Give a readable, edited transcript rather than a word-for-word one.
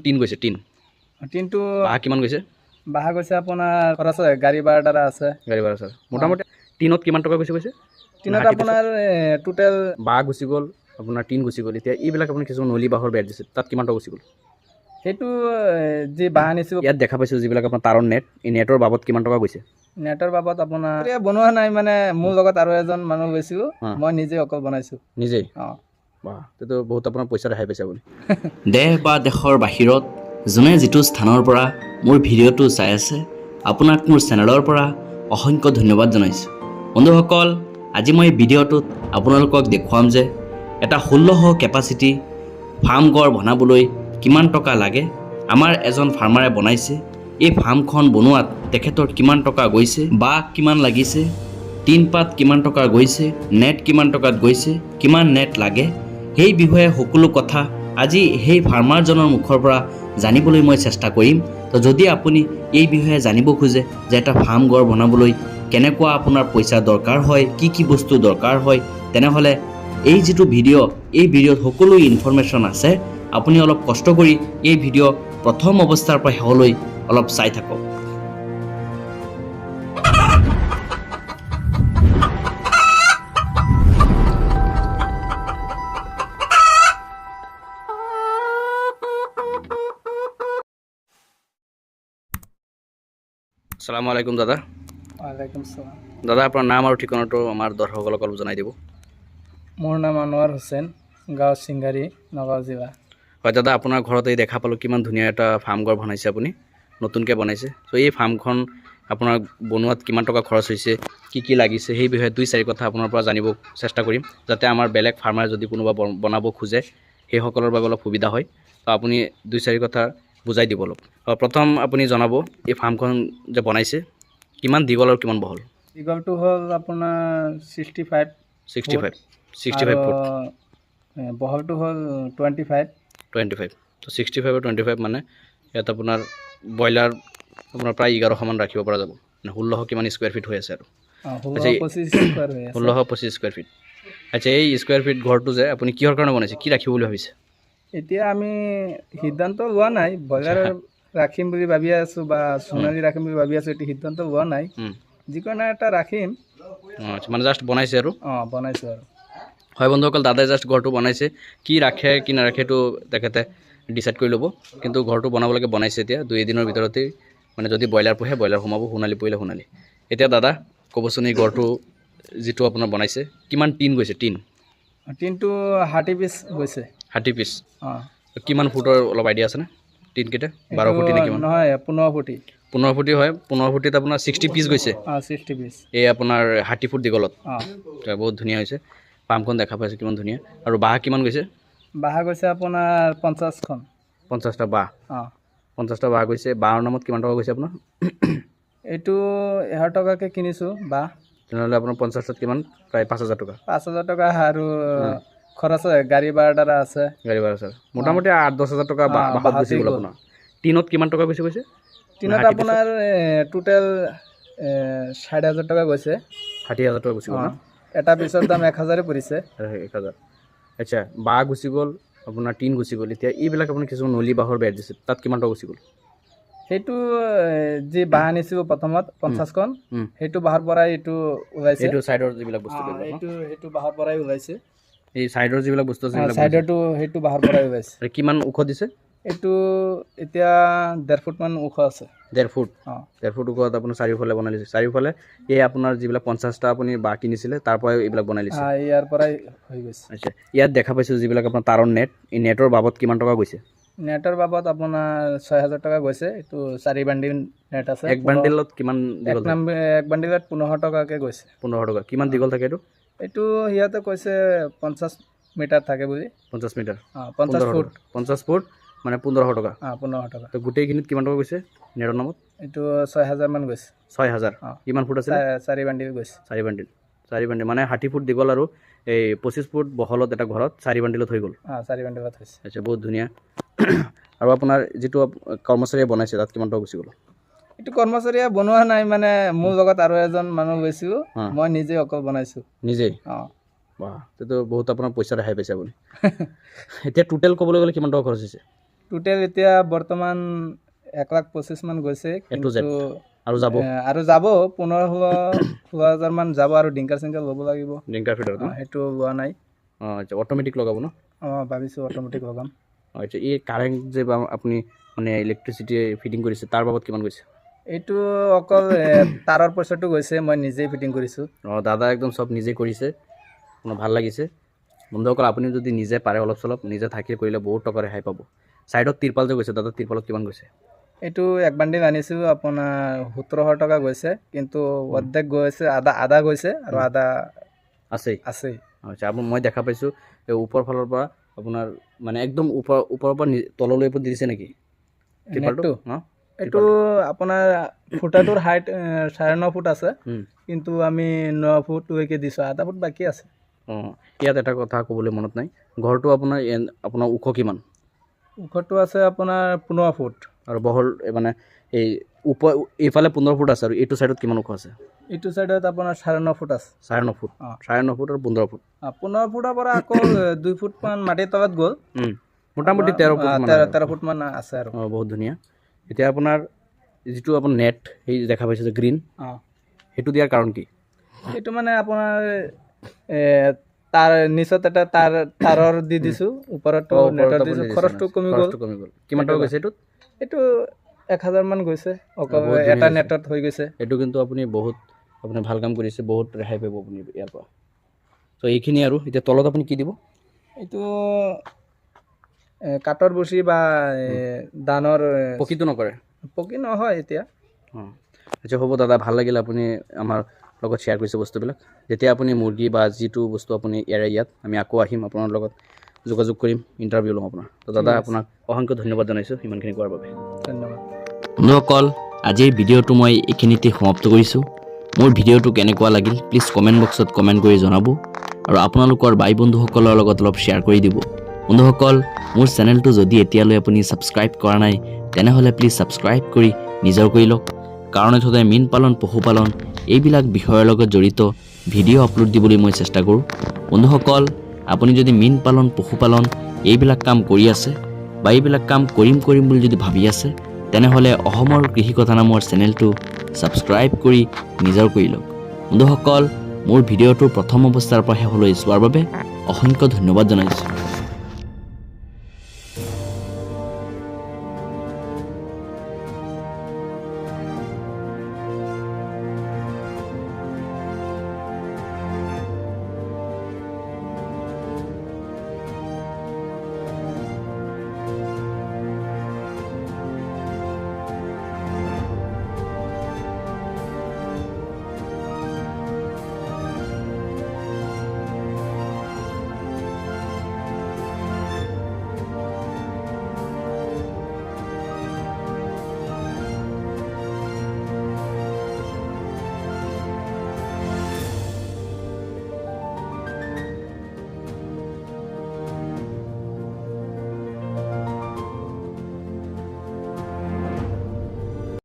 Tin গৈছে tin টিনটো বাঁহ কিমান গৈছে বাঁহ গৈছে আপোনাৰ খৰচ গাড়ী ভাড়া দ্বাৰা আছে গাড়ী ভাড়া ছাৰ মোটামুটি টিনত কিমান টকা গৈছে কৈছে টিনত আপোনাৰ টোটেল বাঁহ গুচি গ'ল আপোনাৰ টিন গুচি গ'ল এতিয়া এইবিলাক আপুনি কিছুমান নলী বাঁহৰ বেৰ দিছে তাত কিমান টকা গুচি গ'ল সেইটো যি বাঁহ আনিছোঁ ইয়াত দেখা পাইছোঁ যিবিলাক আপোনাৰ তাৰৰ নেট এই নেটৰ বাবদ কিমান টকা গৈছে নেটৰ বাবদ আপোনাৰ বনোৱা নাই মানে মোৰ লগত আৰু এজন মানুহ গৈছোঁ মই নিজে অকল বনাইছোঁ নিজেই অঁ বাহ সেইটো বহুত আপোনাৰ পইচা ৰেহাই পাইছে আপুনি দেশ বা দেশৰ বাহিৰত যোনে যিটো স্থানৰ পৰা মোৰ ভিডিঅ'টো চাই আছে আপোনাক মোৰ চেনেলৰ পৰা অসংখ্য ধন্যবাদ জনাইছোঁ বন্ধুসকল আজি মই ভিডিঅ'টোত আপোনালোকক দেখুৱাম যে এটা 1600 কেপাচিটি ফাৰ্ম ঘৰ বনাবলৈ কিমান টকা লাগে আমাৰ এজন ফাৰ্মাৰে বনাইছে এই ফাৰ্মখন বনোৱাত তেখেতৰ কিমান টকা গৈছে বা কিমান লাগিছে টিন পাত কিমান টকা গৈছে নেট কিমান টকাত গৈছে কিমান নেট লাগে সেই বিষয়ে সকলো কথা আজি সেই ফাৰ্মাৰজনৰ মুখৰ পৰা জানিবলৈ মই চেষ্টা কৰিম তো যদি আপুনি এই বিষয়ে জানিব খোজে যে এটা ফাৰ্ম ঘৰ বনাবলৈ কেনেকুৱা আপোনাৰ পইচা দৰকাৰ হয় কি বস্তু দৰকাৰ হয় তেনেহ'লে এই যিটো ভিডিঅ' এই ভিডিঅ'ত সকলো ইনফৰমেশ্যন আছে আপুনি অলপ কষ্ট কৰি এই ভিডিঅ' প্ৰথম অৱস্থাৰ পৰা শেষলৈ অলপ চাই থাকক আসসালামু আলাইকুম দাদা ওয়ালাইকুম সালাম দাদা আপোনাৰ নাম আৰু ঠিকনাটো আমাৰ দৰ্শকসকলক অলপ জনাই দিব মোৰ নাম আনোৱাৰ হুছেইন গাঁও চিংগাৰী নগাঁও জিলা হয় দাদা আপোনাৰ ঘৰত এই দেখা পালোঁ কিমান ধুনীয়া এটা ফাৰ্ম ঘৰ বনাইছে আপুনি নতুনকৈ বনাইছে চ' এই ফাৰ্মখন আপোনাৰ বনোৱাত কিমান টকা খৰচ হৈছে কি লাগিছে সেই বিষয়ে 2-4 কথা আপোনাৰ পৰা জানিব চেষ্টা কৰিম যাতে আমাৰ বেলেগ ফাৰ্মাৰে যদি কোনোবা বনাব খোজে সেইসকলৰ বাবে অলপ সুবিধা হয় তো আপুনি 2-4 কথা বুজাই দিব অলপ প্ৰথম আপুনি জনাব এই ফাৰ্মখন যে বনাইছে কিমান দীঘল আৰু কিমান বহল দীঘলটো হ'ল আপোনাৰ 65 ফুট বহলটো হ'ল 25 তো 65 আৰু 25 মানে ইয়াত আপোনাৰ ব্ৰইলাৰ আপোনাৰ প্ৰায় 1100 মান ৰাখিব পৰা যাব মানে 1600 কিমান স্কুৱেৰ ফিট হৈ আছে আৰু 1625 স্কুৱেৰ ফিট আচ্ছা এই স্কুৱেৰ ফিট ঘৰটো যে আপুনি কিহৰ কাৰণে বনাইছে কি ৰাখিব বুলি ভাবিছে এতিয়া আমি সিদ্ধান্ত লোৱা নাই ব্ৰইলাৰ ৰাখিম বুলি ভাবি আছোঁ বা সোণালী ৰাখিম বুলি ভাবি আছোঁ এতিয়া সিদ্ধান্ত লোৱা নাই যিকোনো এটা ৰাখিম আচ্ছা মানে জাষ্ট বনাইছে আৰু বনাইছোঁ আৰু হয় বন্ধুসকল দাদাই জাষ্ট ঘৰটো বনাইছে কি ৰাখে কি নাৰাখে এইটো তেখেতে ডিচাইড কৰি ল'ব কিন্তু ঘৰটো বনাবলৈকে বনাইছে এতিয়া 2 দিনৰ ভিতৰতেই মানে যদি ব্ৰইলাৰ পোহে ব্ৰইলাৰ সোমাব সোণালী পৰিলে সোণালী এতিয়া দাদা ক'বচোন এই ঘৰটো যিটো আপোনাৰ বনাইছে কিমান টিন গৈছে টিনটো 60 পিচ গৈছে 60 পিচ কিমান ফুটৰ অলপ আইডিয়া আছেনে টিনকেইটা 12 ফুটি নে কিমান নহয় 15 ফুটি 15 ফুটি হয় 15 ফুটিত আপোনাৰ 60 পিচ গৈছে 60 পিচ এই আপোনাৰ 60 ফুট দীঘলত বহুত ধুনীয়া হৈছে ফাৰ্মখন দেখা পাইছে কিমান ধুনীয়া আৰু বাঁহ কিমান গৈছে বাঁহ গৈছে আপোনাৰ 50খন 50টা বাঁহ 50টা বাঁহ গৈছে বাঁহৰ নামত কিমান টকা গৈছে আপোনাৰ এইটো 1000 টকাকৈ কিনিছোঁ বাঁহ তেনেহ'লে আপোনাৰ 50টাত কিমান প্ৰায় 5000 টকা 5000 টকা আৰু খৰচ গাড়ী ভাড়া দ্বাৰা আছে গাড়ী ভাড়া ছাৰ মোটামুটি 8-10 হাজাৰ টকা বাঁহত গুচি গ'ল আপোনাৰ টিনত কিমান টকা গৈছে টিনত আপোনাৰ টোটেল 60,000 টকা গৈছে 60,000 টকা গুচি গ'ল এটা পিছৰ দাম 1000 পৰিছে 1000 আচ্ছা বাঁহ গুচি গ'ল আপোনাৰ টিন গুচি গ'ল এতিয়া এইবিলাক আপুনি কিছুমান নলী বাঁহৰ বেৰ দিছে তাত কিমান টকা গুচি গ'ল সেইটো যি বাঁহ আনিছোঁ প্ৰথমত 50খন সেইটো বাঁহৰ পৰাই এইটো ওলাইছে এইটো চাইডৰ যিবিলাক বস্তু সেইটো বাঁহৰ পৰাই ওলাইছে এই চাইডৰ যিবিলাক বস্তু আছে চাইডৰটো সেইটো বাঁহৰ পৰাই ওলাইছে কিমান ওখ দিছে এইটো এতিয়া 1.5 ফুট মান ওখ আছে 1.5 ফুট 1.5 ফুট ওখত আপোনাৰ চাৰিওফালে বনাই লৈছে চাৰিওফালে এই আপোনাৰ যিবিলাক 50টা আপুনি বাঁহ কিনিছিলে তাৰ পৰাই এইবিলাক বনাই লৈছে ইয়াৰ পৰাই হৈ গৈছে আচ্ছা ইয়াত দেখা পাইছোঁ যিবিলাক আপোনাৰ তাৰৰ নেট এই নেটৰ বাবদ কিমান টকা গৈছে নেটৰ বাবদ আপোনাৰ 6000 টকা গৈছে এইটো 4 বান্ডিল নেট আছে এক বান্ডিলত কিমান দীঘল এক বান্ডিলত 15 টকাকৈ গৈছে 15 টকা কিমান দীঘল থাকে এইটো সিহঁতে কৈছে 50 মিটাৰ থাকে বুলি 50 মিটাৰ 50 ফুট মানে 1500 টকা 1500 টকা তো গোটেইখিনিত কিমান টকা গৈছে নেটৰ নামত এইটো 6000 মান গৈছে 6000 কিমান ফুট আছে 4 বান্ডিল গৈছে 4 বান্ডিল মানে 60 ফুট দীঘল আৰু এই 25 ফুট বহলত এটা ঘৰত 4 বান্ডিলত হৈ গ'ল 4 বান্ডিলত হৈছে আচ্ছা বহুত ধুনীয়া আৰু আপোনাৰ যিটো কৰ্মচাৰীয়ে বনাইছে তাত কিমান টকা গুচি গ'ল এইটো কৰ্মচাৰীয়ে বনোৱা নাই মানে মোৰ লগত আৰু এজন মানুহ গৈছোঁ মই নিজে অকল বনাইছোঁ নিজেই বাহ সেইটো বহুত আপোনাৰ পইচা ৰেহাই পাইছে আপুনি এতিয়া টোটেল ক'বলৈ গ'লে কিমান টকা খৰচ হৈছে টোটেল এতিয়া বৰ্তমান 1,25,000 মান গৈছে A to Z। কিন্তু আৰু যাব আৰু যাব 15,000 মান যাব আৰু ডিংকাৰ চিংকাৰ ল'ব লাগিব ডিংকাৰ ফিডাৰ সেইটো লোৱা নাই আচ্ছা অট'মেটিক লগাব ন ভাবিছোঁ অট'মেটিক লগাম আচ্ছা এই কাৰেণ্ট যে আপুনি মানে ইলেক্ট্ৰিচিটি ফিটিং কৰিছে তাৰ বাবদ কিমান গৈছে এইটো অকল তাৰৰ পইচাটো গৈছে মই নিজেই ফিটিং কৰিছোঁ দাদা একদম চব নিজে কৰিছে মোৰ ভাল লাগিছে বন্ধুসকল আপুনি যদি নিজে পাৰে অলপ চলপ নিজে থাকি কৰিলে বহুত টকা ৰেহাই পাব ছাইডত তিৰপাল যে গৈছে দাদা তিৰপালত কিমান গৈছে এইটো এক বান্ডিল আনিছোঁ আপোনাৰ 17,000 টকা গৈছে কিন্তু অৰ্ধেক গৈছে আধা গৈছে আৰু আধা আছেই আছেই আচ্ছা আপুনি মই দেখা পাইছোঁ এই ওপৰ ফালৰ পৰা আপোনাৰ মানে একদম ওপৰৰ পৰা তললৈ ওপৰত দিছে নেকি নেটটো এইটো আপোনাৰ ফুটাটোৰ হাইট 9.5 ফুট আছে কিন্তু আমি 9 ফুট লৈকে দিছোঁ আধা ফুট বাকী আছে ইয়াত এটা কথা ক'বলৈ মনত নাই ঘৰটো আপোনাৰ ওখ কিমান ওখটো আছে আপোনাৰ 15 ফুট আৰু বহল মানে এই এইফালে 15 ফুট আছে আৰু এইটো ছাইডত কিমান ওখ আছে এইটো ছাইডত আপোনাৰ 9.5 ফুট আছে 9.5 ফুট 9.5 ফুট আৰু 15 ফুট 15 ফুটৰ পৰা আকৌ 2 ফুট মান মাটিৰ তলত গ'ল মোটামুটি 13 ফুট মান আছে আৰু বহুত ধুনীয়া এতিয়া আপোনাৰ যিটো আপোনাৰ নেট সেই দেখা পাইছে যে গ্ৰীণ সেইটো দিয়াৰ কাৰণ কি এইটো মানে আপোনাৰ তাৰ নিচত এটা তাৰৰ দি দিছোঁ ওপৰতো নেটৰ দিছোঁ খৰচটো কমি গ'ল কিমান টকা গৈছে এইটো 1,000 মান গৈছে অকল এটা নেটত হৈ গৈছে এইটো কিন্তু আপুনি বহুত আপুনি ভাল কাম কৰিছে বহুত ৰেহাই পাব আপুনি ইয়াৰ পৰা ত' এইখিনি আৰু এতিয়া তলত আপুনি কি দিব এইটো কাঠৰ বচি বা ধানৰ পকীটো নকৰে পকী নহয় এতিয়া আচ্ছা হ'ব দাদা ভাল লাগিল আপুনি আমাৰ লগত শ্বেয়াৰ কৰিছে বস্তুবিলাক যেতিয়া আপুনি মুৰ্গী বা যিটো বস্তু আপুনি ইয়াত আমি আকৌ আহিম আপোনাৰ লগত যোগাযোগ কৰিম ইণ্টাৰভিউ ল'ম আপোনাৰ তো দাদা আপোনাক অসংখ্য ধন্যবাদ জনাইছোঁ ইমানখিনি কোৱাৰ বাবে ধন্যবাদ বন্ধুসকল আজিৰ ভিডিঅ'টো মই এইখিনিতে সমাপ্ত কৰিছোঁ মোৰ ভিডিঅ'টো কেনেকুৱা লাগিল প্লিজ কমেণ্ট বক্সত কমেণ্ট কৰি জনাব আৰু আপোনালোকৰ ভাই বন্ধুসকলৰ লগত অলপ শ্বেয়াৰ কৰি দিব বন্ধুসকল মোৰ চেনেলটো যদি এতিয়ালৈ আপুনি ছাবস্ক্ৰাইব কৰা নাই তেনেহ'লে প্লিজ ছাবস্ক্ৰাইব কৰি নিজৰ কৰি লওক কাৰণ সদায় মীন পালন পশুপালন এইবিলাক বিষয়ৰ লগত জড়িত ভিডিঅ' আপলোড দিবলৈ মই চেষ্টা কৰোঁ বন্ধুসকল আপুনি যদি মীন পালন পশুপালন এইবিলাক কাম কৰি আছে বা এইবিলাক কাম কৰিম বুলি যদি ভাবি আছে তেনেহ'লে অসমৰ কৃষি কথা নামৰ চেনেলটো ছাবস্ক্ৰাইব কৰি নিজৰ কৰি লওক বন্ধুসকল মোৰ ভিডিঅ'টো প্ৰথম অৱস্থাৰ পৰা শেষলৈ চোৱাৰ বাবে অসংখ্য ধন্যবাদ জনাইছোঁ